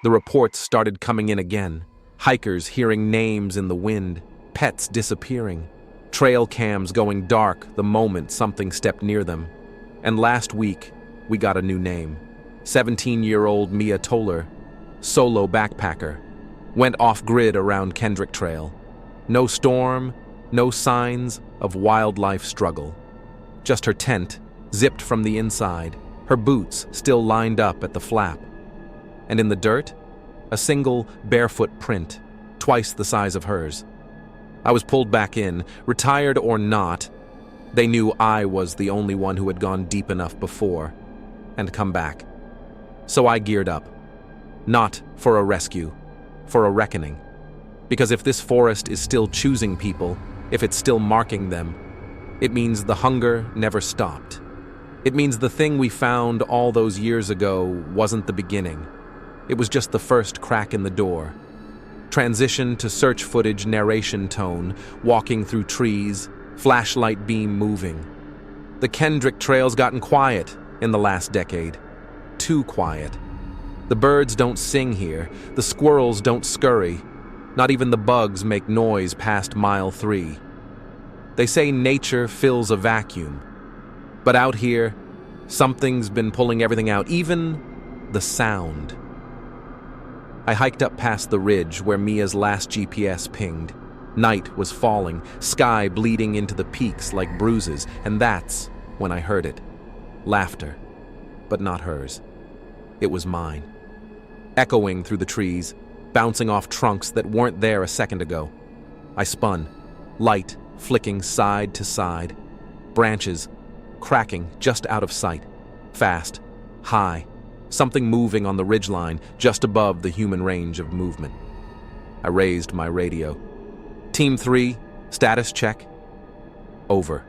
The reports started coming in again. Hikers hearing names in the wind, pets disappearing, trail cams going dark the moment something stepped near them. And last week, we got a new name. 17-year-old Mia Toller, solo backpacker, went off-grid around Kendrick Trail. No storm, no signs of wildlife struggle. Just her tent, zipped from the inside, her boots still lined up at the flap. And in the dirt, a single barefoot print, twice the size of hers. I was pulled back in, retired or not. They knew I was the only one who had gone deep enough before and come back. So I geared up. Not for a rescue, for a reckoning. Because if this forest is still choosing people, if it's still marking them, it means the hunger never stopped. It means the thing we found all those years ago wasn't the beginning. It was just the first crack in the door. Transition to search footage narration tone, walking through trees, flashlight beam moving. The Kendrick Trail's gotten quiet in the last decade. Too quiet. The birds don't sing here, the squirrels don't scurry, not even the bugs make noise past mile 3. They say nature fills a vacuum, but out here, something's been pulling everything out, even the sound. I hiked up past the ridge where Mia's last GPS pinged. Night was falling, sky bleeding into the peaks like bruises, and that's when I heard it. Laughter, but not hers. It was mine. Echoing through the trees, bouncing off trunks that weren't there a second ago. I spun, light flicking side to side, branches cracking just out of sight, fast, high, something moving on the ridgeline just above the human range of movement. I raised my radio. Team 3, status check. Over.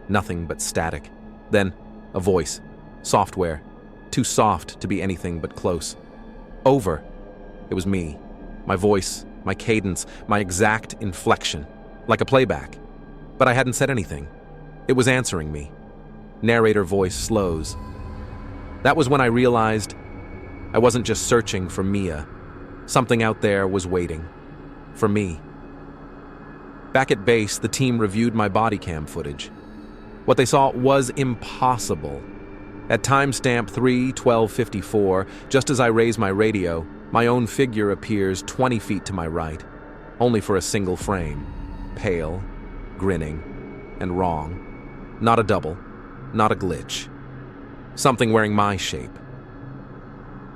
Nothing but static. Then, a voice. Software. Too soft to be anything but close. Over. It was me. My voice, my cadence, my exact inflection. Like a playback. But I hadn't said anything. It was answering me. Narrator voice slows. That was when I realized I wasn't just searching for Mia. Something out there was waiting. For me. Back at base, the team reviewed my body cam footage. What they saw was impossible. At timestamp 3:12:54, just as I raise my radio, my own figure appears 20 feet to my right, only for a single frame. Pale, grinning, and wrong. Not a double, not a glitch. Something wearing my shape.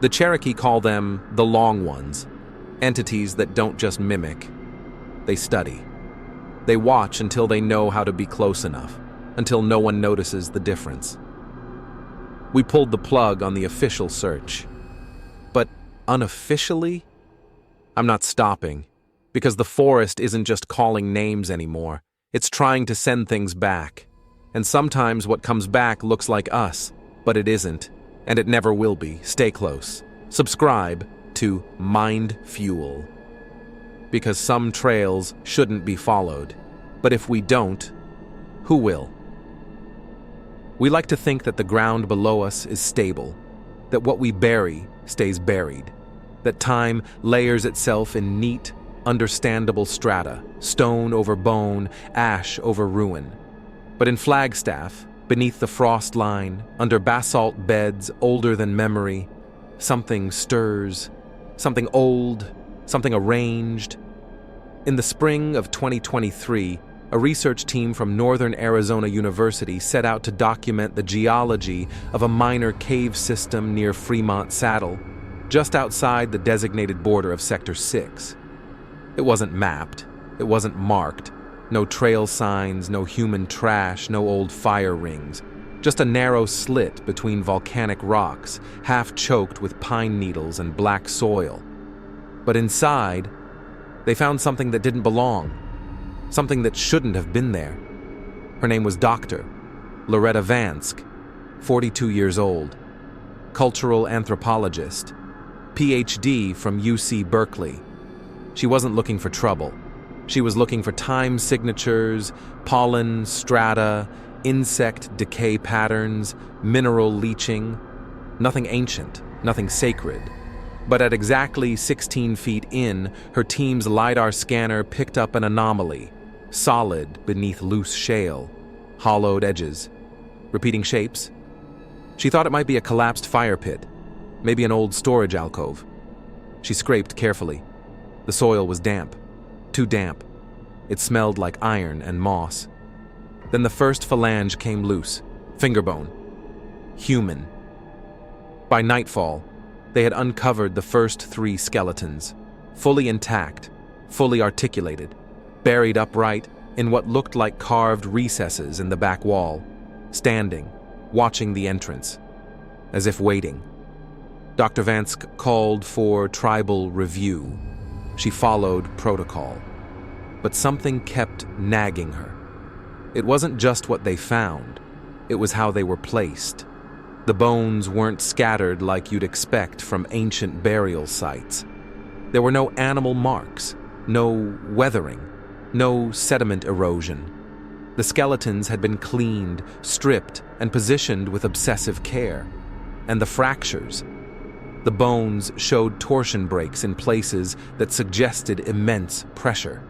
The Cherokee call them the Long Ones, entities that don't just mimic, they study. They watch until they know how to be close enough, until no one notices the difference. We pulled the plug on the official search. But unofficially, I'm not stopping, because the forest isn't just calling names anymore. It's trying to send things back. And sometimes what comes back looks like us, but it isn't, and it never will be. Stay close. Subscribe to MindFuel. Because some trails shouldn't be followed. But if we don't, who will? We like to think that the ground below us is stable, that what we bury stays buried, that time layers itself in neat, understandable strata, stone over bone, ash over ruin. But in Flagstaff, beneath the frost line, under basalt beds older than memory, something stirs, something old, something arranged. In the spring of 2023, a research team from Northern Arizona University set out to document the geology of a minor cave system near Fremont Saddle, just outside the designated border of Sector 6. It wasn't mapped, it wasn't marked, no trail signs, no human trash, no old fire rings, just a narrow slit between volcanic rocks, half choked with pine needles and black soil. But inside, they found something that didn't belong. Something that shouldn't have been there. Her name was Dr. Loretta Vansk, 42 years old, cultural anthropologist, PhD from UC Berkeley. She wasn't looking for trouble. She was looking for time signatures, pollen, strata, insect decay patterns, mineral leaching. Nothing ancient, nothing sacred. But at exactly 16 feet in, her team's LiDAR scanner picked up an anomaly, solid beneath loose shale, hollowed edges, repeating shapes. She thought it might be a collapsed fire pit, maybe an old storage alcove. She scraped carefully. The soil was damp, too damp. It smelled like iron and moss. Then the first phalange came loose, fingerbone. Human. By nightfall, they had uncovered the first 3 skeletons, fully intact, fully articulated, buried upright in what looked like carved recesses in the back wall, standing, watching the entrance, as if waiting. Dr. Vansk called for tribal review. She followed protocol. But something kept nagging her. It wasn't just what they found, it was how they were placed. The bones weren't scattered like you'd expect from ancient burial sites. There were no animal marks, no weathering, no sediment erosion. The skeletons had been cleaned, stripped, and positioned with obsessive care. And the fractures. The bones showed torsion breaks in places that suggested immense pressure.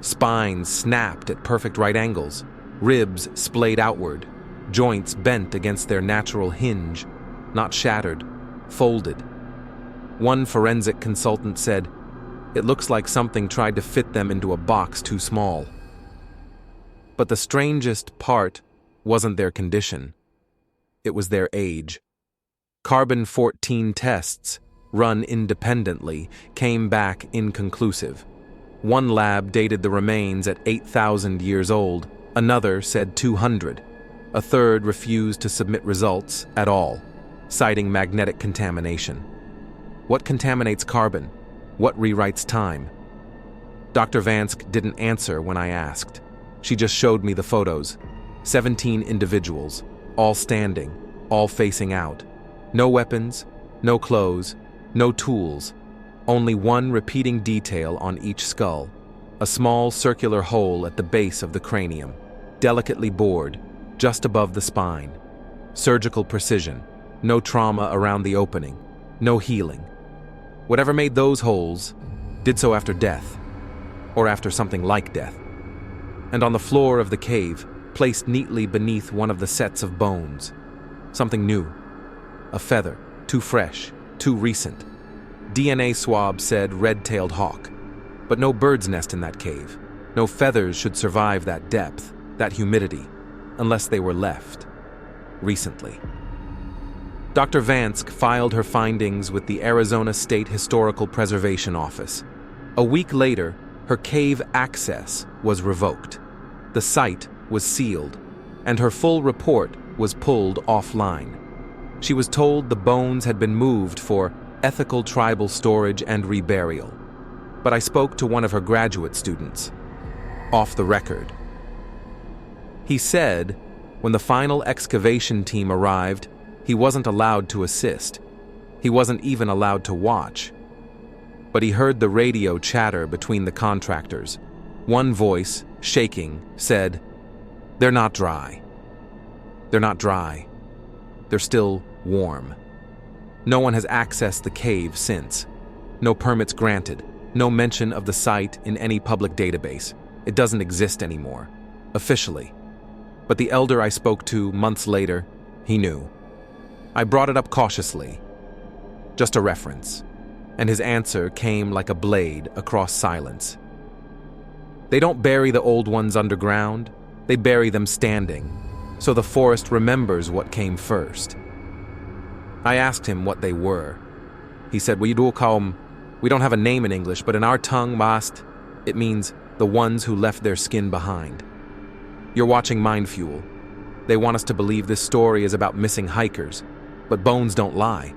Spines snapped at perfect right angles, ribs splayed outward, joints bent against their natural hinge, not shattered, folded. One forensic consultant said, "It looks like something tried to fit them into a box too small." But the strangest part wasn't their condition. It was their age. Carbon-14 tests, run independently, came back inconclusive. One lab dated the remains at 8,000 years old, another said 200. A third refused to submit results at all, citing magnetic contamination. What contaminates carbon? What rewrites time? Dr. Vansk didn't answer when I asked. She just showed me the photos. 17 individuals, all standing, all facing out. No weapons, no clothes, no tools. Only one repeating detail on each skull. A small circular hole at the base of the cranium, delicately bored, just above the spine. Surgical precision, no trauma around the opening, no healing. Whatever made those holes did so after death, or after something like death. And on the floor of the cave, placed neatly beneath one of the sets of bones, something new. A feather, too fresh, too recent. DNA swab said red-tailed hawk, but no bird's nest in that cave. No feathers should survive that depth, that humidity, unless they were left recently. Dr. Vansk filed her findings with the Arizona State Historical Preservation Office. A week later, her cave access was revoked. The site was sealed, and her full report was pulled offline. She was told the bones had been moved for ethical tribal storage and reburial. But I spoke to one of her graduate students, off the record. He said, when the final excavation team arrived, he wasn't allowed to assist. He wasn't even allowed to watch. But he heard the radio chatter between the contractors. One voice, shaking, said, "They're not dry. They're not dry. They're still warm." No one has accessed the cave since. No permits granted. No mention of the site in any public database. It doesn't exist anymore, officially. But the elder I spoke to months later, he knew. I brought it up cautiously. Just a reference. And his answer came like a blade across silence. They don't bury the old ones underground. They bury them standing, so the forest remembers what came first. I asked him what they were. He said, we don't have a name in English, but in our tongue, Mast, it means the ones who left their skin behind. You're watching MindFuel. They want us to believe this story is about missing hikers, but bones don't lie.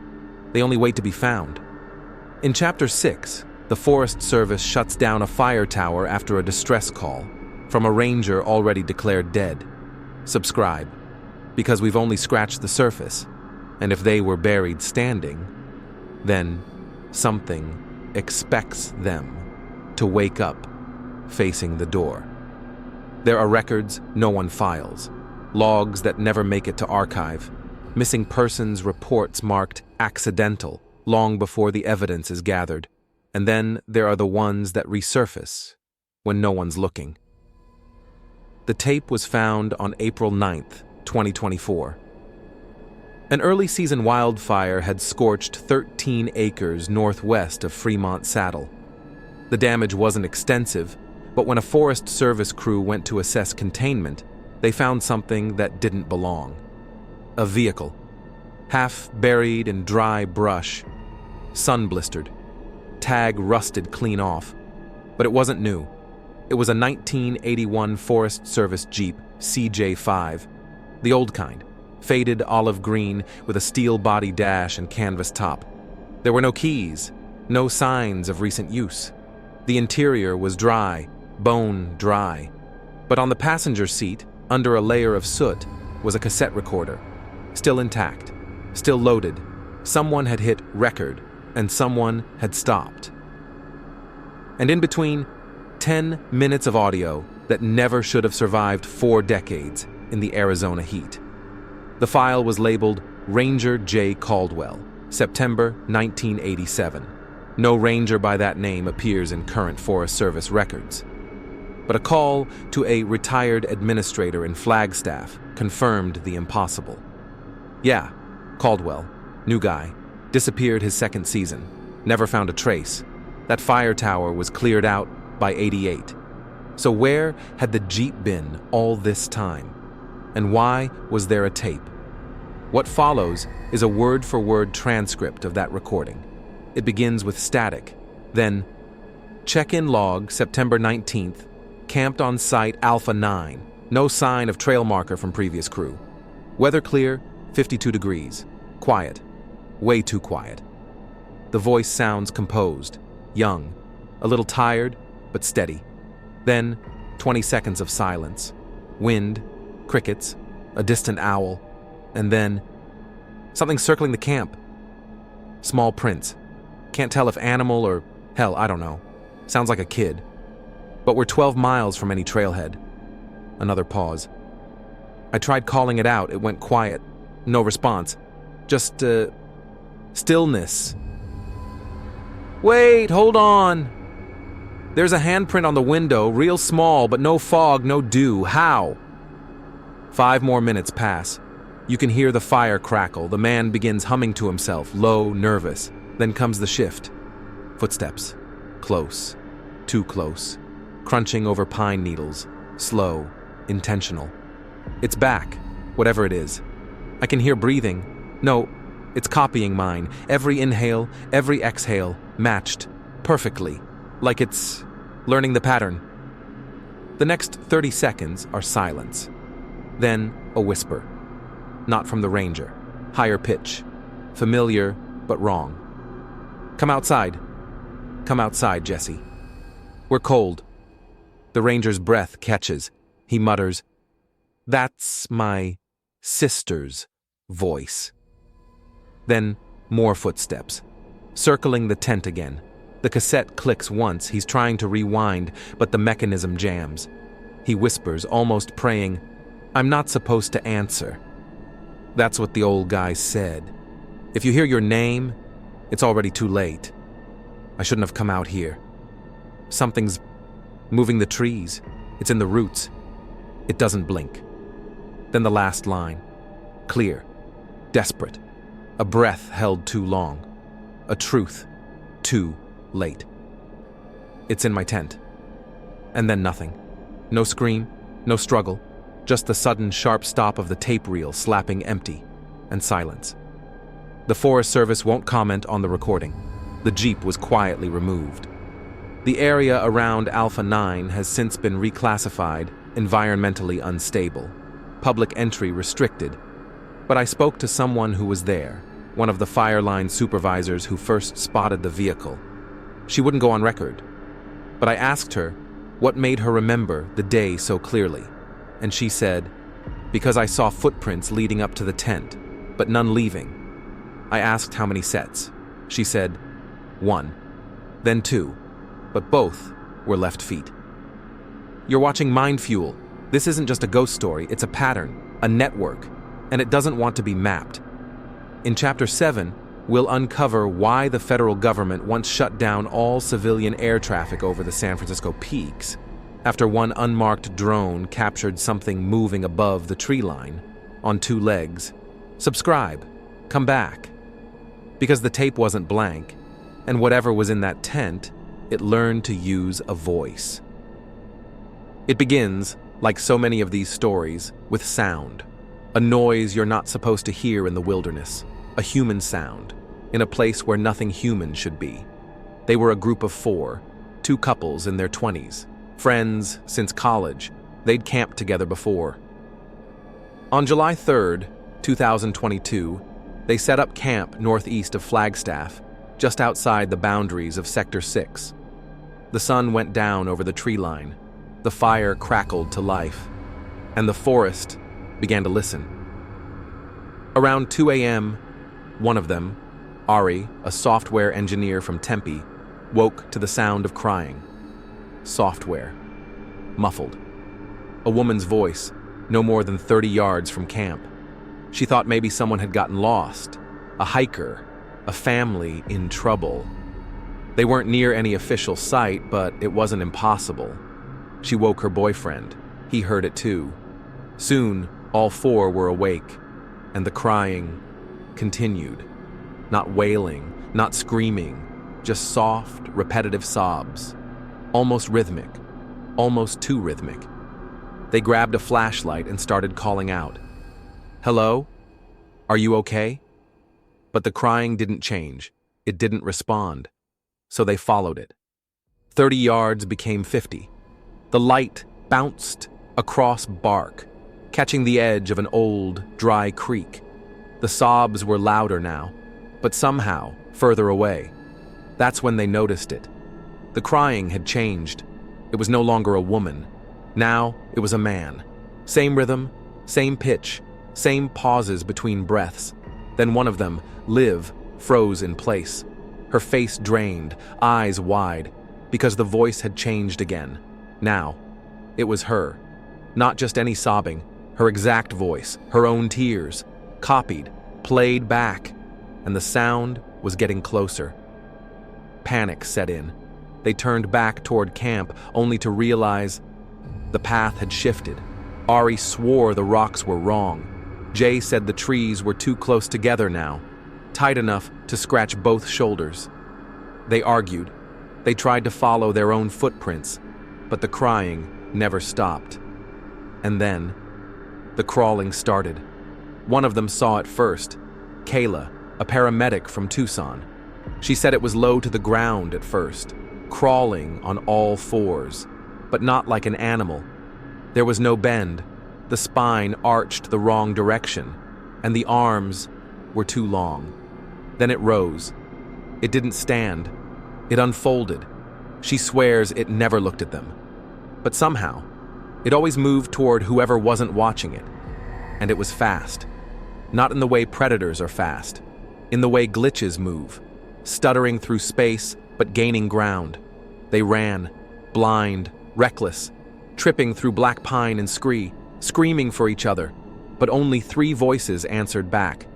They only wait to be found. In Chapter 6, the Forest Service shuts down a fire tower after a distress call from a ranger already declared dead. Subscribe, because we've only scratched the surface, and if they were buried standing, then something expects them to wake up facing the door. There are records no one files, logs that never make it to archive, missing persons reports marked accidental, long before the evidence is gathered, and then there are the ones that resurface when no one's looking. The tape was found on April 9th, 2024. An early season wildfire had scorched 13 acres northwest of Fremont Saddle. The damage wasn't extensive, but when a Forest Service crew went to assess containment, they found something that didn't belong. A vehicle, half buried in dry brush, sun-blistered, tag rusted clean off, but it wasn't new. It was a 1981 Forest Service Jeep CJ5, the old kind, faded olive green with a steel body dash and canvas top. There were no keys, no signs of recent use. The interior was dry, bone dry. But on the passenger seat, under a layer of soot, was a cassette recorder, still intact, still loaded. Someone had hit record, and someone had stopped. And in between, 10 minutes of audio that never should have survived 4 decades in the Arizona heat. The file was labeled Ranger J. Caldwell, September 1987. No ranger by that name appears in current Forest Service records. But a call to a retired administrator in Flagstaff confirmed the impossible. Yeah, Caldwell, new guy, disappeared his second season, never found a trace. That fire tower was cleared out by 88. So where had the Jeep been all this time? And why was there a tape? What follows is a word-for-word transcript of that recording. It begins with static, then check-in log September 19th, camped on site Alpha 9, no sign of trail marker from previous crew. Weather clear, 52 degrees, quiet, way too quiet. The voice sounds composed, young, a little tired, but steady. Then 20 seconds of silence, wind, crickets, a distant owl, and then something circling the camp. Small prints. Can't tell if animal or, hell, I don't know. Sounds like a kid. But we're 12 miles from any trailhead. Another pause. I tried calling it out. It went quiet. No response. Just, stillness. Wait, hold on. There's a handprint on the window, real small, but no fog, no dew. How? 5 more minutes pass. You can hear the fire crackle. The man begins humming to himself, low, nervous. Then comes the shift. Footsteps. Close. Too close. Crunching over pine needles. Slow. Intentional. It's back, whatever it is. I can hear breathing. No, it's copying mine. Every inhale, every exhale, matched. Perfectly. Like it's learning the pattern. The next 30 seconds are silence. Then a whisper. Not from the ranger. Higher pitch. Familiar, but wrong. Come outside. Come outside, Jesse. We're cold. The ranger's breath catches. He mutters, "That's my sister's voice." Then more footsteps. Circling the tent again. The cassette clicks once. He's trying to rewind, but the mechanism jams. He whispers, almost praying, "I'm not supposed to answer." That's what the old guy said. If you hear your name, it's already too late. I shouldn't have come out here. Something's moving the trees. It's in the roots. It doesn't blink. Then the last line. Clear. Desperate. A breath held too long. A truth too late. It's in my tent. And then nothing. No scream, no struggle. Just the sudden sharp stop of the tape reel slapping empty. And silence. The Forest Service won't comment on the recording. The Jeep was quietly removed. The area around Alpha 9 has since been reclassified environmentally unstable. Public entry restricted. But I spoke to someone who was there, one of the fire line supervisors who first spotted the vehicle. She wouldn't go on record. But I asked her what made her remember the day so clearly. And she said, "Because I saw footprints leading up to the tent, but none leaving." I asked how many sets. She said, 1, then 2, but both were left feet. You're watching MindFuel. This isn't just a ghost story, it's a pattern, a network, and it doesn't want to be mapped. In Chapter 7, we'll uncover why the federal government once shut down all civilian air traffic over the San Francisco peaks after one unmarked drone captured something moving above the tree line on 2 legs. Subscribe. Come back. Because the tape wasn't blank, and whatever was in that tent, it learned to use a voice. It begins, like so many of these stories, with sound. A noise you're not supposed to hear in the wilderness. A human sound, in a place where nothing human should be. They were a group of 4, 2 couples in their 20s. Friends since college. They'd camped together before. On July 3rd, 2022, they set up camp northeast of Flagstaff, just outside the boundaries of Sector 6. The sun went down over the tree line. The fire crackled to life, and the forest began to listen. Around 2 a.m., one of them, Ari, a software engineer from Tempe, woke to the sound of crying. Software. Muffled. A woman's voice, no more than 30 yards from camp. She thought maybe someone had gotten lost. A hiker. A family in trouble. They weren't near any official site, but it wasn't impossible. She woke her boyfriend. He heard it too. Soon, all 4 were awake, and the crying continued. Not wailing, not screaming, just soft, repetitive sobs. Almost rhythmic, almost too rhythmic. They grabbed a flashlight and started calling out. "Hello? Are you okay?" But the crying didn't change. It didn't respond. So they followed it. 30 yards became 50. The light bounced across bark, catching the edge of an old, dry creek. The sobs were louder now, but somehow further away. That's when they noticed it. The crying had changed. It was no longer a woman. Now it was a man. Same rhythm, same pitch, same pauses between breaths. Then one of them, Liv, froze in place. Her face drained, eyes wide, because the voice had changed again. Now, it was her. Not just any sobbing, her exact voice, her own tears, copied, played back, and the sound was getting closer. Panic set in. They turned back toward camp, only to realize the path had shifted. Ari swore the rocks were wrong. Jay said the trees were too close together now, tight enough to scratch both shoulders. They argued. They tried to follow their own footprints, but the crying never stopped. And then, the crawling started. One of them saw it first, Kayla, a paramedic from Tucson. She said it was low to the ground at first, crawling on all 4s, but not like an animal. There was no bend. The spine arched the wrong direction, and the arms were too long. Then it rose. It didn't stand. It unfolded. She swears it never looked at them. But somehow, it always moved toward whoever wasn't watching it. And it was fast. Not in the way predators are fast. In the way glitches move. Stuttering through space, but gaining ground. They ran, blind, reckless, tripping through black pine and scree, screaming for each other, but only 3 voices answered back.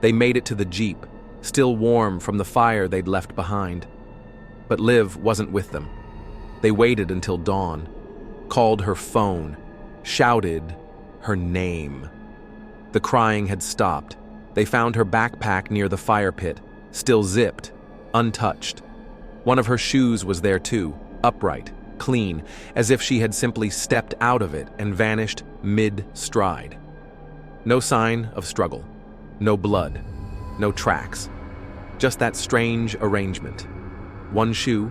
They made it to the Jeep, still warm from the fire they'd left behind. But Liv wasn't with them. They waited until dawn, called her phone, shouted her name. The crying had stopped. They found her backpack near the fire pit, still zipped, untouched. One of her shoes was there too, upright, clean, as if she had simply stepped out of it and vanished mid-stride. No sign of struggle, no blood, no tracks. Just that strange arrangement. One shoe,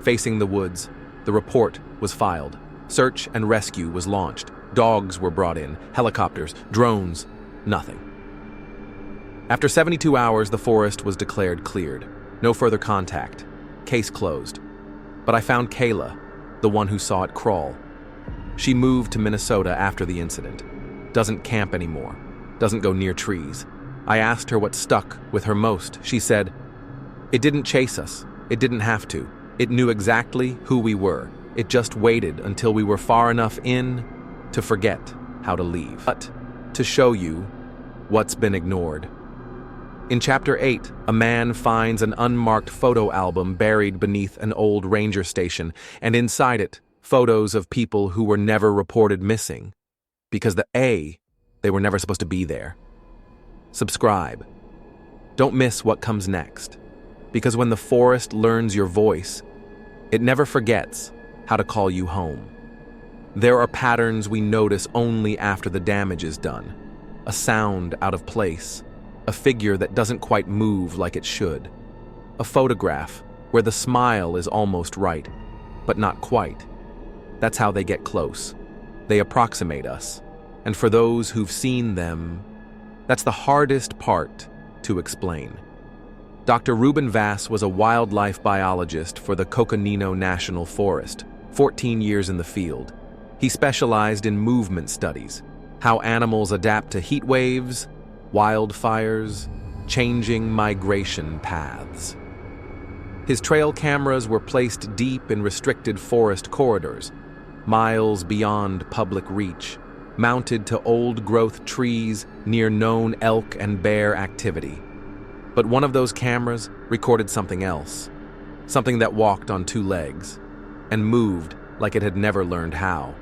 facing the woods. The report was filed. Search and rescue was launched. Dogs were brought in, helicopters, drones, nothing. After 72 hours, the forest was declared cleared. No further contact. Case closed. But I found Kayla, the one who saw it crawl. She moved to Minnesota after the incident. Doesn't camp anymore. Doesn't go near trees. I asked her what stuck with her most. She said, "It didn't chase us. It didn't have to. It knew exactly who we were. It just waited until we were far enough in to forget how to leave. But to show you what's been ignored." In Chapter 8, a man finds an unmarked photo album buried beneath an old ranger station, and inside it, photos of people who were never reported missing. Because they were never supposed to be there. Subscribe. Don't miss what comes next. Because when the forest learns your voice, it never forgets how to call you home. There are patterns we notice only after the damage is done. A sound out of place. A figure that doesn't quite move like it should. A photograph where the smile is almost right, but not quite. That's how they get close. They approximate us. And for those who've seen them, that's the hardest part to explain. Dr. Ruben Vass was a wildlife biologist for the Coconino National Forest, 14 years in the field. He specialized in movement studies, how animals adapt to heat waves, wildfires, changing migration paths. His trail cameras were placed deep in restricted forest corridors, miles beyond public reach, mounted to old-growth trees near known elk and bear activity. But one of those cameras recorded something else, something that walked on two legs and moved like it had never learned how.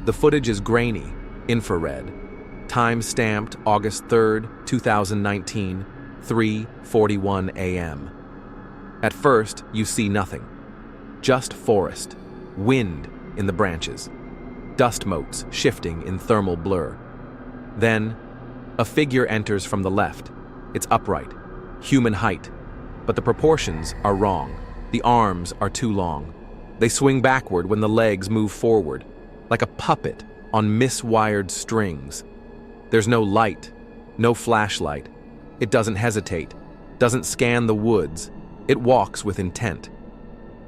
The footage is grainy, infrared, time-stamped August 3rd, 2019, 3:41 a.m. At first, you see nothing. Just forest, wind in the branches, dust motes shifting in thermal blur. Then, a figure enters from the left. It's upright, human height, but the proportions are wrong. The arms are too long. They swing backward when the legs move forward, like a puppet on miswired strings. There's no light, no flashlight. It doesn't hesitate, doesn't scan the woods. It walks with intent.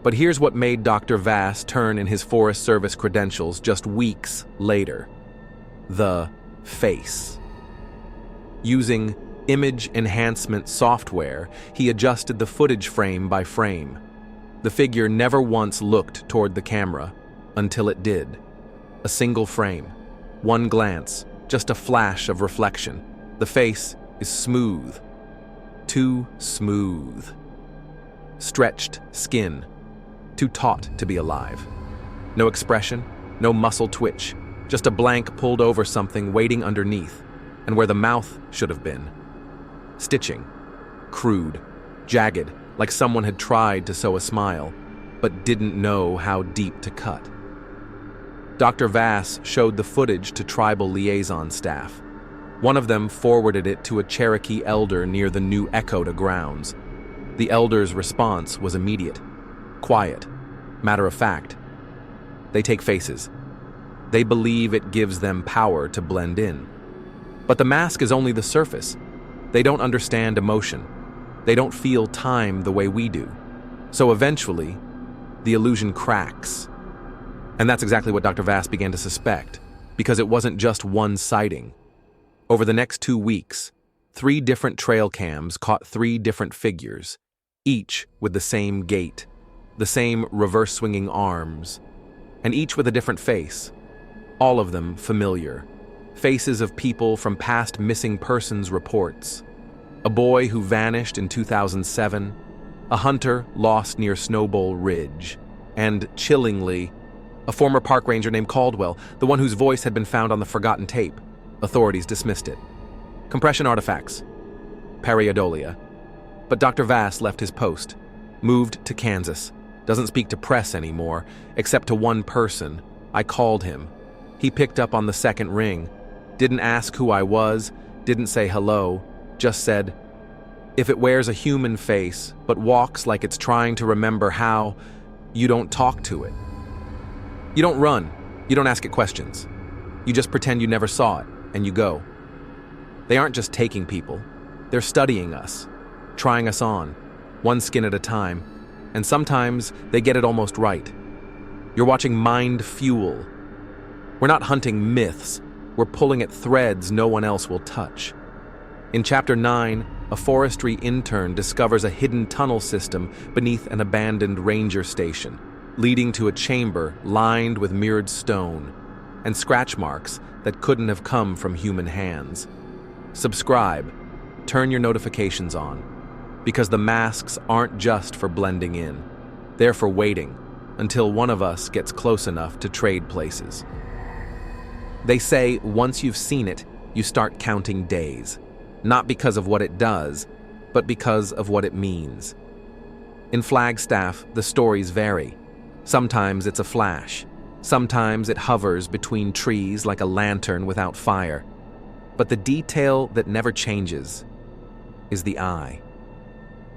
But here's what made Dr. Vass turn in his Forest Service credentials just weeks later. The face. Using image enhancement software, he adjusted the footage frame by frame. The figure never once looked toward the camera, until it did. A single frame, one glance, just a flash of reflection. The face is smooth. Too smooth. Stretched skin. Too taut to be alive. No expression, no muscle twitch, just a blank pulled over something waiting underneath, and where the mouth should have been. Stitching. Crude. Jagged, like someone had tried to sew a smile, but didn't know how deep to cut. Dr. Vass showed the footage to tribal liaison staff. One of them forwarded it to a Cherokee elder near the new Echota grounds. The elder's response was immediate. Quiet. Matter of fact. They take faces. They believe it gives them power to blend in. But the mask is only the surface. They don't understand emotion. They don't feel time the way we do. So eventually, the illusion cracks. And that's exactly what Dr. Vass began to suspect, because it wasn't just one sighting. Over the next 2 weeks, 3 different trail cams caught 3 different figures, each with the same gait, the same reverse-swinging arms, and each with a different face, all of them familiar. Faces of people from past missing persons reports. A boy who vanished in 2007, a hunter lost near Snowball Ridge, and, chillingly, a former park ranger named Caldwell, the one whose voice had been found on the forgotten tape. Authorities dismissed it. Compression artifacts. Pareidolia. But Dr. Vass left his post, moved to Kansas, doesn't speak to press anymore, except to one person. I called him. He picked up on the second ring, didn't ask who I was, didn't say hello, just said, "If it wears a human face, but walks like it's trying to remember how, you don't talk to it. You don't run, you don't ask it questions. You just pretend you never saw it, and you go." They aren't just taking people, they're studying us, trying us on, one skin at a time, and sometimes they get it almost right. You're watching MindFuel. We're not hunting myths, we're pulling at threads no one else will touch. In Chapter 9, a forestry intern discovers a hidden tunnel system beneath an abandoned ranger station, leading to a chamber lined with mirrored stone and scratch marks that couldn't have come from human hands. Subscribe. turn your notifications on, because the masks aren't just for blending in. They're for waiting until one of us gets close enough to trade places. They say once you've seen it, you start counting days, not because of what it does, but because of what it means. In Flagstaff, the stories vary. Sometimes it's a flash. Sometimes it hovers between trees like a lantern without fire. But the detail that never changes is the eye.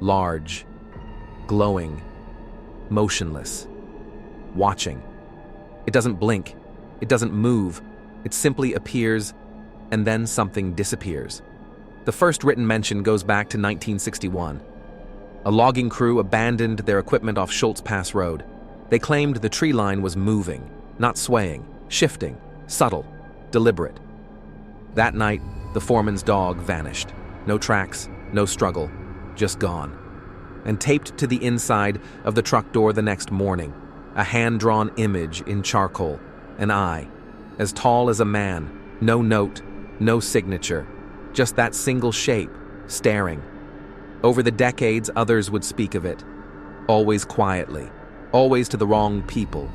Large, glowing, motionless, watching. It doesn't blink. It doesn't move. It simply appears, and then something disappears. The first written mention goes back to 1961. A logging crew abandoned their equipment off Schultz Pass Road. They claimed the tree line was moving, not swaying, shifting, subtle, deliberate. That night, the foreman's dog vanished. No tracks, no struggle, just gone. And taped to the inside of the truck door the next morning, a hand-drawn image in charcoal, an eye, as tall as a man, no note, no signature, just that single shape, staring. Over the decades, others would speak of it, always quietly, always to the wrong people,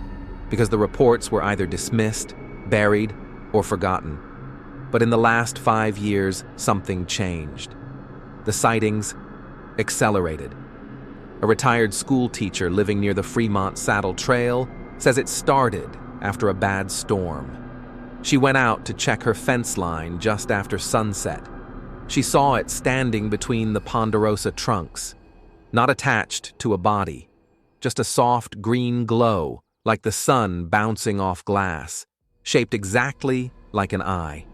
because the reports were either dismissed, buried, or forgotten. But in the last 5 years, something changed. The sightings accelerated. A retired school teacher living near the Fremont Saddle Trail says it started after a bad storm. She went out to check her fence line just after sunset. She saw it standing between the ponderosa trunks, not attached to a body, just a soft green glow like the sun bouncing off glass, shaped exactly like an eye.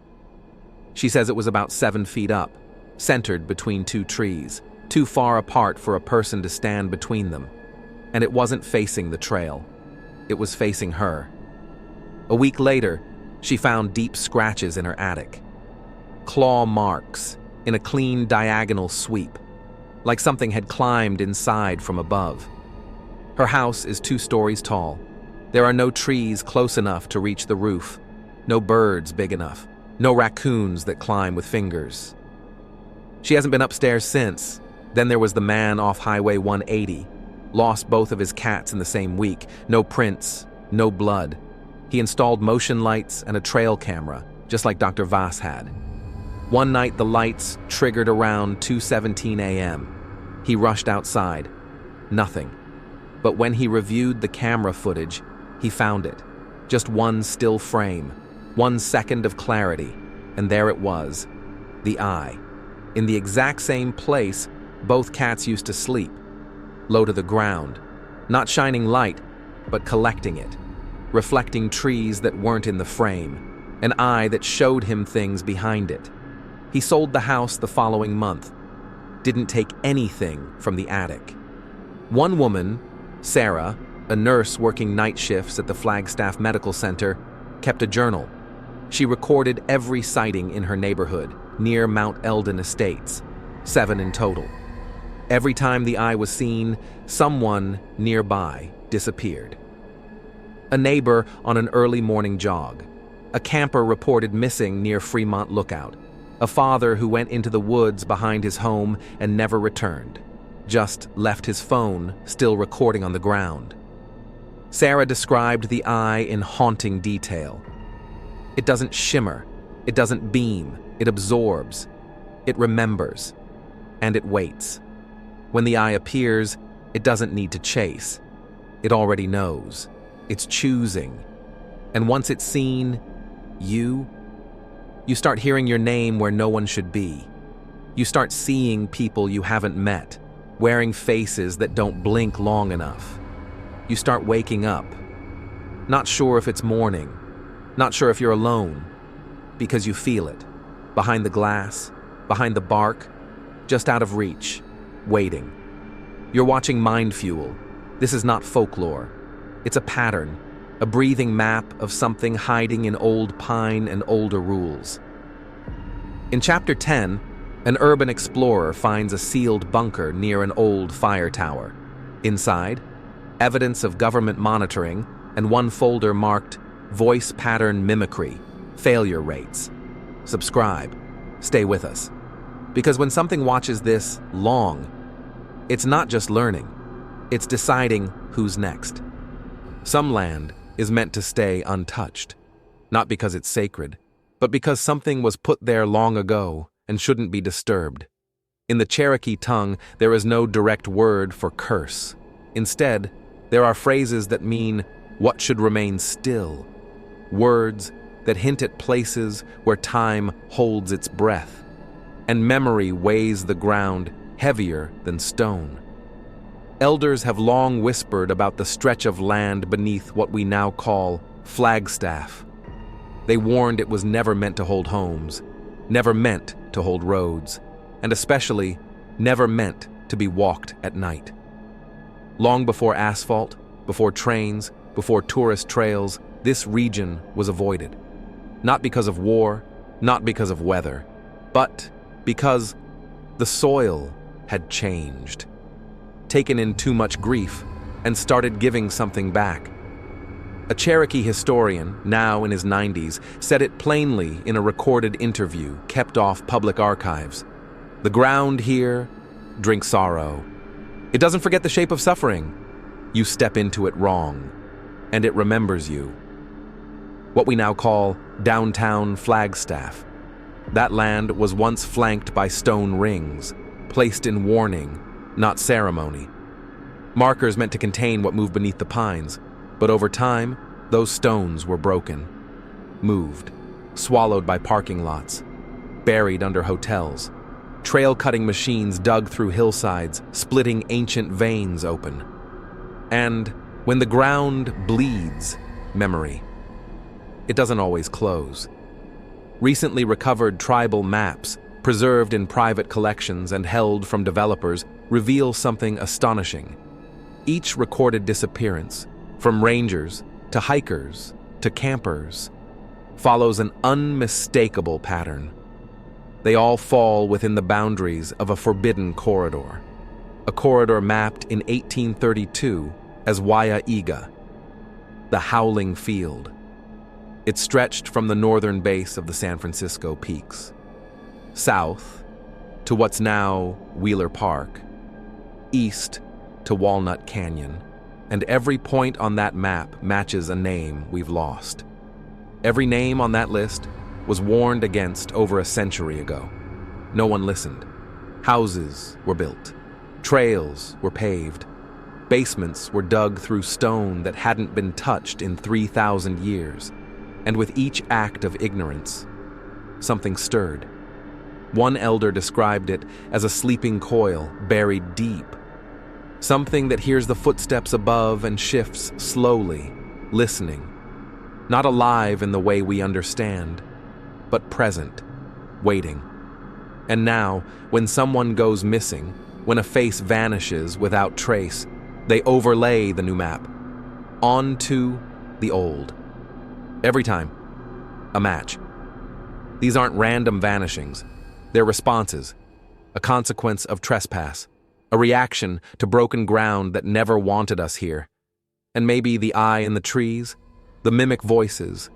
She says it was about 7 feet up, centered between 2 trees, too far apart for a person to stand between them. And it wasn't facing the trail. It was facing her. A week later, she found deep scratches in her attic. Claw marks in a clean diagonal sweep, like something had climbed inside from above. Her house is 2 stories tall. There are no trees close enough to reach the roof, no birds big enough, no raccoons that climb with fingers. She hasn't been upstairs since. Then there was the man off Highway 180, lost both of his cats in the same week. No prints, no blood. He installed motion lights and a trail camera, just like Dr. Voss had. One night the lights triggered around 2:17 a.m. He rushed outside. Nothing. But when he reviewed the camera footage, he found it. Just one still frame, 1 second of clarity, and there it was, the eye. In the exact same place both cats used to sleep, low to the ground, not shining light, but collecting it, reflecting trees that weren't in the frame, an eye that showed him things behind it. He sold the house the following month, didn't take anything from the attic. One woman, Sarah, a nurse working night shifts at the Flagstaff Medical Center, kept a journal. She recorded every sighting in her neighborhood, near Mount Eldon Estates, 7 in total. Every time the eye was seen, someone nearby disappeared. A neighbor on an early morning jog. A camper reported missing near Fremont Lookout. A father who went into the woods behind his home and never returned. Just left his phone still recording on the ground. Sarah described the eye in haunting detail. It doesn't shimmer. It doesn't beam. It absorbs. It remembers. And it waits. When the eye appears, it doesn't need to chase. It already knows. It's choosing. And once it's seen, you start hearing your name where no one should be. You start seeing people you haven't met, wearing faces that don't blink long enough. You start waking up, not sure if it's morning, not sure if you're alone, because you feel it, behind the glass, behind the bark, just out of reach, waiting. You're watching MindFuel. This is not folklore. It's a pattern, a breathing map of something hiding in old pine and older rules. In Chapter 10, an urban explorer finds a sealed bunker near an old fire tower. Inside, evidence of government monitoring and one folder marked Voice Pattern Mimicry, Failure Rates. Subscribe. Stay with us. Because when something watches this long, it's not just learning, it's deciding who's next. Some land is meant to stay untouched, not because it's sacred, but because something was put there long ago and shouldn't be disturbed. In the Cherokee tongue, there is no direct word for curse. Instead, there are phrases that mean what should remain still, words that hint at places where time holds its breath, and memory weighs the ground heavier than stone. Elders have long whispered about the stretch of land beneath what we now call Flagstaff. They warned it was never meant to hold homes, never meant to hold roads, and especially never meant to be walked at night. Long before asphalt, before trains, before tourist trails, this region was avoided. Not because of war, not because of weather, but because the soil had changed, taken in too much grief, and started giving something back. A Cherokee historian, now in his 90s, said it plainly in a recorded interview kept off public archives. The ground here drinks sorrow. It doesn't forget the shape of suffering. You step into it wrong, and it remembers you. What we now call downtown Flagstaff. That land was once flanked by stone rings, placed in warning, not ceremony. Markers meant to contain what moved beneath the pines, but over time, those stones were broken, moved, swallowed by parking lots, buried under hotels. Trail-cutting machines dug through hillsides, splitting ancient veins open. And when the ground bleeds memory, it doesn't always close. Recently recovered tribal maps, preserved in private collections and held from developers, reveal something astonishing. Each recorded disappearance, from rangers to hikers to campers, follows an unmistakable pattern. They all fall within the boundaries of a forbidden corridor, a corridor mapped in 1832 as Waiaiga, the Howling Field. It stretched from the northern base of the San Francisco peaks, south to what's now Wheeler Park, east to Walnut Canyon, and every point on that map matches a name we've lost. Every name on that list was warned against over a century ago. No one listened. Houses were built. Trails were paved. Basements were dug through stone that hadn't been touched in 3,000 years. And with each act of ignorance, something stirred. One elder described it as a sleeping coil buried deep. Something that hears the footsteps above and shifts slowly, listening. Not alive in the way we understand, but present, waiting. And now, when someone goes missing, when a face vanishes without trace, they overlay the new map onto the old. Every time, a match. These aren't random vanishings. They're responses, a consequence of trespass, a reaction to broken ground that never wanted us here. And maybe the eye in the trees, the mimic voices,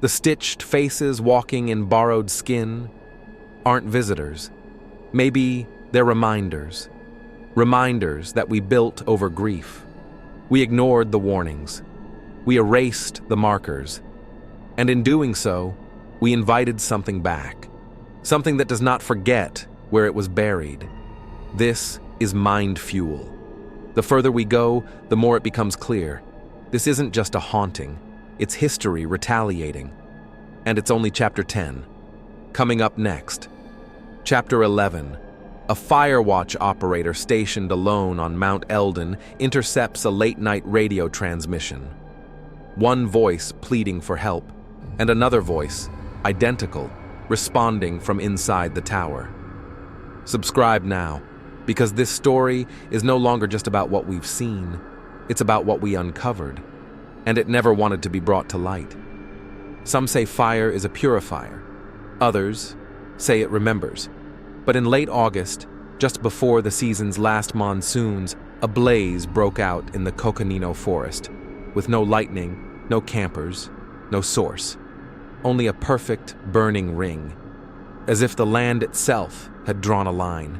the stitched faces walking in borrowed skin aren't visitors. Maybe they're reminders. Reminders that we built over grief. We ignored the warnings. We erased the markers. And in doing so, we invited something back. Something that does not forget where it was buried. This is MindFuel. The further we go, the more it becomes clear. This isn't just a haunting. It's history retaliating. And it's only Chapter 10. Coming up next, Chapter 11. A firewatch operator stationed alone on Mount Eldon intercepts a late-night radio transmission. One voice pleading for help, and another voice, identical, responding from inside the tower. Subscribe now, because this story is no longer just about what we've seen, it's about what we uncovered, and it never wanted to be brought to light. Some say fire is a purifier. Others say it remembers. But in late August, just before the season's last monsoons, a blaze broke out in the Coconino forest, with no lightning, no campers, no source. Only a perfect burning ring, as if the land itself had drawn a line.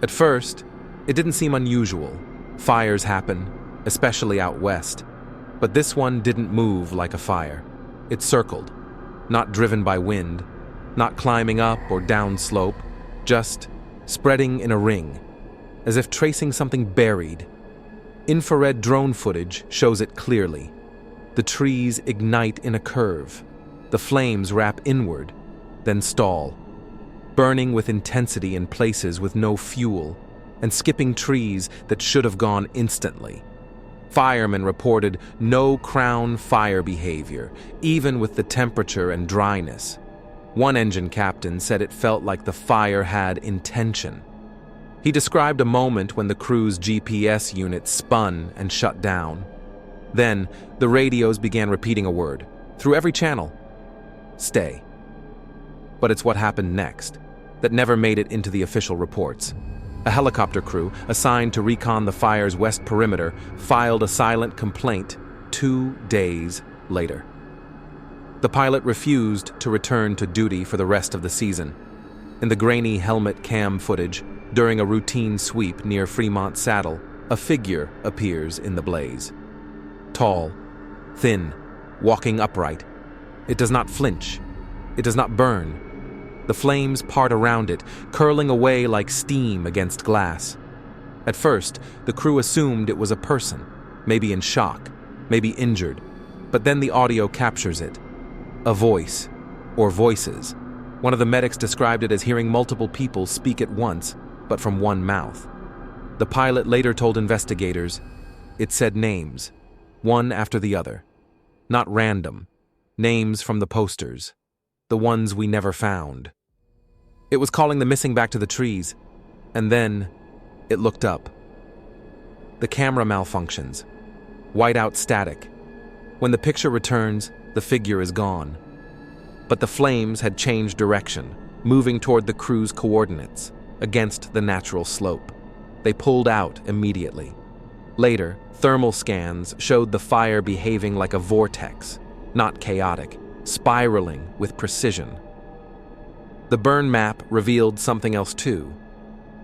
At first, it didn't seem unusual. Fires happen, especially out west. But this one didn't move like a fire. It circled, not driven by wind, not climbing up or down slope, just spreading in a ring, as if tracing something buried. Infrared drone footage shows it clearly. The trees ignite in a curve. The flames wrap inward, then stall, burning with intensity in places with no fuel, and skipping trees that should have gone instantly. Firemen reported no crown fire behavior, even with the temperature and dryness. One engine captain said it felt like the fire had intention. He described a moment when the crew's GPS unit spun and shut down. Then, the radios began repeating a word, through every channel: stay. But it's what happened next that never made it into the official reports. A helicopter crew assigned to recon the fire's west perimeter filed a silent complaint 2 days later. The pilot refused to return to duty for the rest of the season. In the grainy helmet cam footage, during a routine sweep near Fremont Saddle, a figure appears in the blaze. Tall, thin, walking upright. It does not flinch. It does not burn. The flames part around it, curling away like steam against glass. At first, the crew assumed it was a person, maybe in shock, maybe injured, but then the audio captures it. A voice, or voices. One of the medics described it as hearing multiple people speak at once, but from one mouth. The pilot later told investigators, it said names, one after the other. Not random. Names from the posters. The ones we never found. It was calling the missing back to the trees, and then it looked up. The camera malfunctions. Whiteout static. When the picture returns, the figure is gone. But the flames had changed direction, moving toward the crew's coordinates, against the natural slope. They pulled out immediately. Later, thermal scans showed the fire behaving like a vortex, not chaotic, spiraling with precision. The burn map revealed something else too.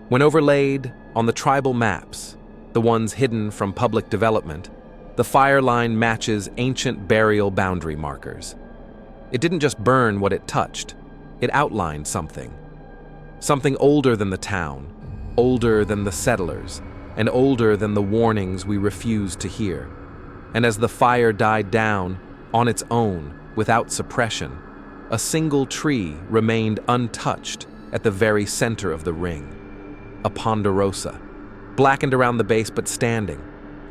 When overlaid on the tribal maps, the ones hidden from public development, the fire line matches ancient burial boundary markers. It didn't just burn what it touched, it outlined something. Something older than the town, older than the settlers, and older than the warnings we refused to hear. And as the fire died down, on its own, without suppression, a single tree remained untouched at the very center of the ring. A ponderosa, blackened around the base but standing,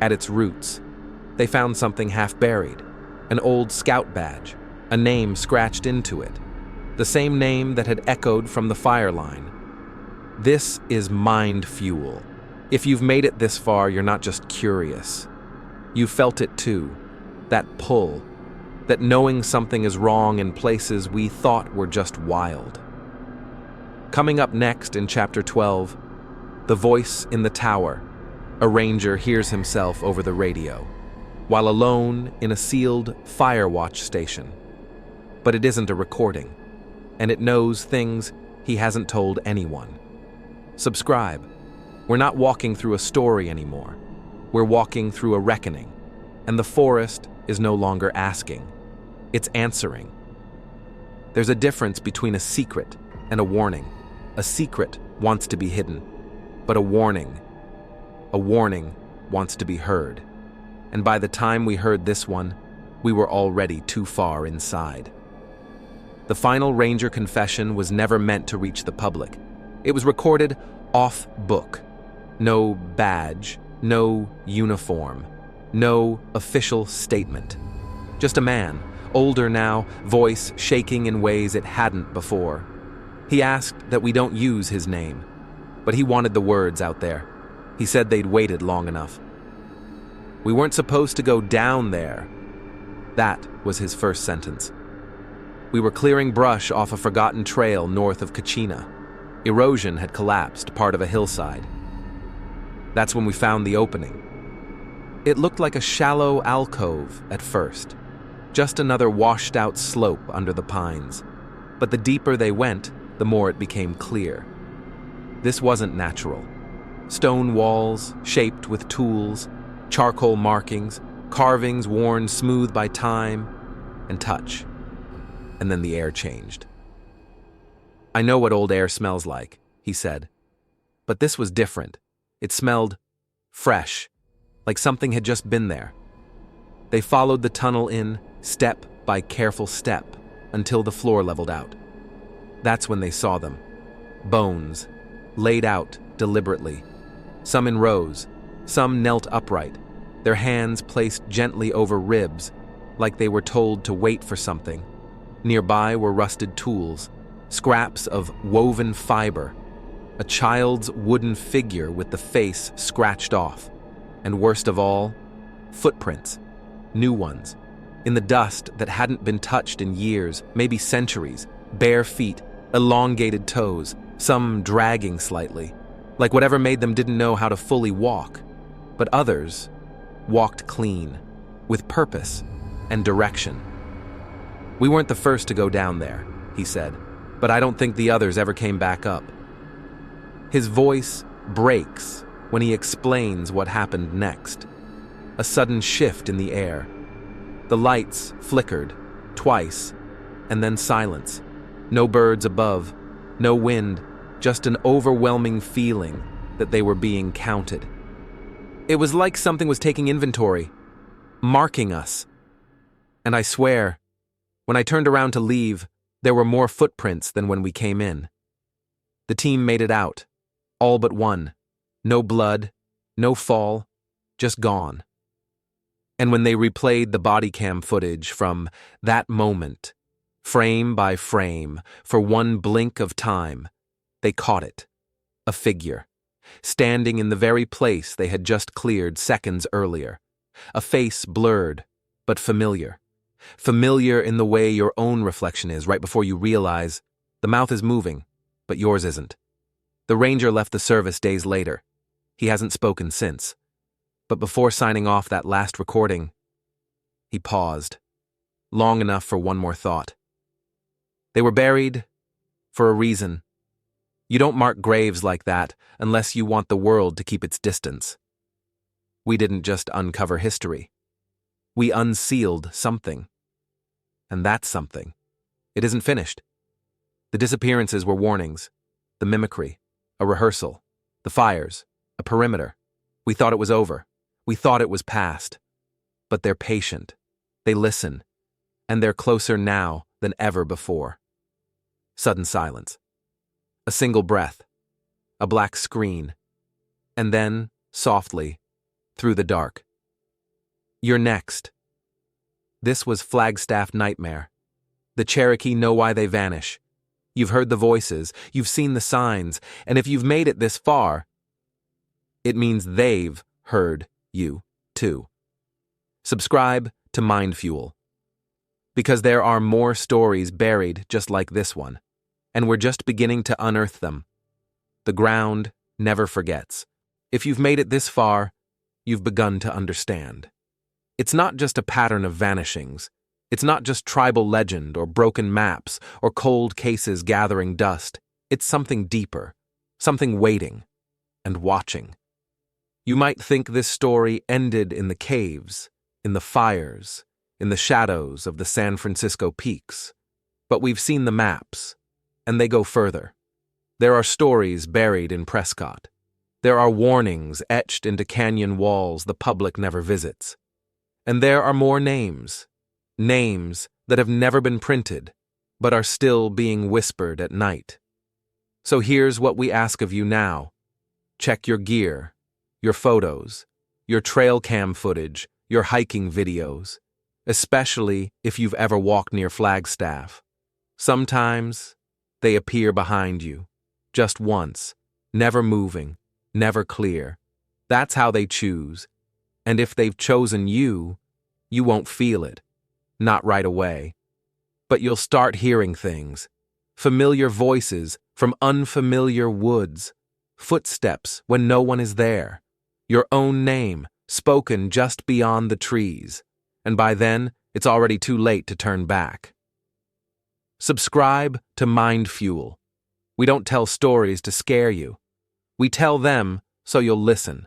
at its roots. They found something half buried, an old scout badge, a name scratched into it, the same name that had echoed from the fire line. This is MindFuel. If you've made it this far, you're not just curious. You felt it too, that pull, that knowing something is wrong in places we thought were just wild. Coming up next in Chapter 12, The Voice in the Tower. A ranger hears himself over the radio, while alone in a sealed fire watch station. But it isn't a recording, and it knows things he hasn't told anyone. Subscribe. We're not walking through a story anymore. We're walking through a reckoning, and the forest is no longer asking. It's answering. There's a difference between a secret and a warning. A secret wants to be hidden, but a warning wants to be heard. And by the time we heard this one, we were already too far inside. The final ranger confession was never meant to reach the public. It was recorded off book. No badge, no uniform, no official statement. Just a man, older now, voice shaking in ways it hadn't before. He asked that we don't use his name, but he wanted the words out there. He said they'd waited long enough. We weren't supposed to go down there. That was his first sentence. We were clearing brush off a forgotten trail north of Kachina. Erosion had collapsed part of a hillside. That's when we found the opening. It looked like a shallow alcove at first, just another washed-out slope under the pines. But the deeper they went, the more it became clear. This wasn't natural. Stone walls, shaped with tools, charcoal markings, carvings worn smooth by time and touch. And then the air changed. "I know what old air smells like," he said. But this was different. It smelled fresh, like something had just been there. They followed the tunnel in, step by careful step, until the floor leveled out. That's when they saw them. Bones, laid out deliberately. Some in rows, some knelt upright, their hands placed gently over ribs, like they were told to wait for something. Nearby were rusted tools, scraps of woven fiber, a child's wooden figure with the face scratched off, and worst of all, footprints, new ones, in the dust that hadn't been touched in years, maybe centuries, bare feet, elongated toes, some dragging slightly, like whatever made them didn't know how to fully walk, but others walked clean, with purpose and direction. "We weren't the first to go down there," he said, "but I don't think the others ever came back up." His voice breaks when he explains what happened next. A sudden shift in the air. The lights flickered, twice, and then silence. No birds above, no wind, just an overwhelming feeling that they were being counted. It was like something was taking inventory, marking us. And I swear, when I turned around to leave, there were more footprints than when we came in. The team made it out, all but one. No blood, no fall, just gone. And when they replayed the body cam footage from that moment, frame by frame, for one blink of time, they caught it. A figure, standing in the very place they had just cleared seconds earlier. A face blurred, but familiar. Familiar in the way your own reflection is right before you realize the mouth is moving, but yours isn't. The ranger left the service days later. He hasn't spoken since. But before signing off that last recording, he paused, long enough for one more thought. They were buried for a reason. You don't mark graves like that unless you want the world to keep its distance. We didn't just uncover history. We unsealed something. And that's something. It isn't finished. The disappearances were warnings. The mimicry, a rehearsal. The fires, a perimeter. We thought it was over. We thought it was past. But they're patient. They listen. And they're closer now than ever before. Sudden silence. A single breath. A black screen. And then, softly, through the dark. "You're next." This was Flagstaff Nightmare. The Cherokee know why they vanish. You've heard the voices, you've seen the signs, and if you've made it this far, it means they've heard you, too. Subscribe to MindFuel. Because there are more stories buried just like this one, and we're just beginning to unearth them. The ground never forgets. If you've made it this far, you've begun to understand. It's not just a pattern of vanishings. It's not just tribal legend or broken maps or cold cases gathering dust. It's something deeper, something waiting and watching. You might think this story ended in the caves, in the fires, in the shadows of the San Francisco peaks. But we've seen the maps, and they go further. There are stories buried in Prescott. There are warnings etched into canyon walls the public never visits. And there are more names. Names that have never been printed, but are still being whispered at night. So here's what we ask of you now. Check your gear, your photos, your trail cam footage, your hiking videos, especially if you've ever walked near Flagstaff. Sometimes they appear behind you, just once, never moving, never clear. That's how they choose. And if they've chosen you, you won't feel it. Not right away. But you'll start hearing things. Familiar voices from unfamiliar woods. Footsteps when no one is there. Your own name spoken just beyond the trees. And by then, it's already too late to turn back. Subscribe to MindFuel. We don't tell stories to scare you. We tell them so you'll listen.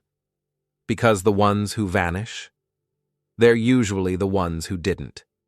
Because the ones who vanish, they're usually the ones who didn't.